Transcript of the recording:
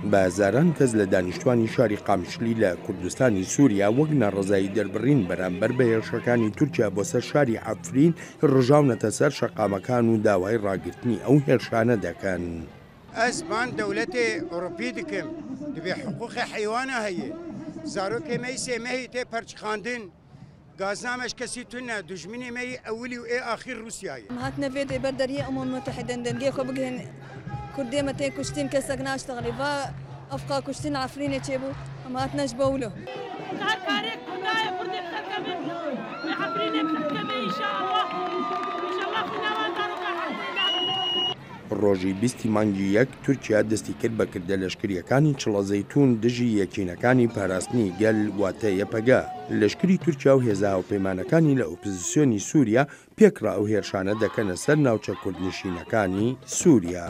بازاران کەس لە دانیشتوانی شاری قامشلی لە کوردستانی سووریا وەک ناڕەزایی دەربڕین بەرامبەر بە هێرشەکانی تورکیا بۆ سەر شاری عەفرین ڕژاونەتە سەر شەقامەکان و داوای ڕاگررتنی ئەو هێرشانە دەکەن. ئەسمان دەولەتێ ئۆڕۆپی دکم دەبێ حقوقی حیوانە هەیە زارۆکێ مەی سێمەهی تێ پەرچخاندن گازنامەش کەسی تونە دوژمنی مەی ئەولی و ئێ ئاخیر رووسیایە هاتنە بێتێ بەردەریە ئەمۆ متحدەن دەنگێ خۆ بگەن کوردێمە تێ کوشتین کەسێک ناشتەغڵی با ئەفقا کوشتین عفرینێ چێبوو ئەمە هاتنەش بەولۆ کارێک کوردایە کوردێک دەکەبن عفرینێک دەکەبن ئینشاءالله ئینشاءالله خوناوەندان ڕۆژی 20 مانگی یەک تورکیا دەستی کرد بە کردە لەشکریەکانی چڵەزەیتون دژی یەکینەکانی پاراستنی گەل واتە یەپەگا. لەشکری تورکیا و هێزاوپەیمانەکانی لە ئۆپۆزیسیۆنی سووریا پێکرا ئەو هێرشانە دەکەنە سەر ناوچە کوردنشینەکانی سووریا.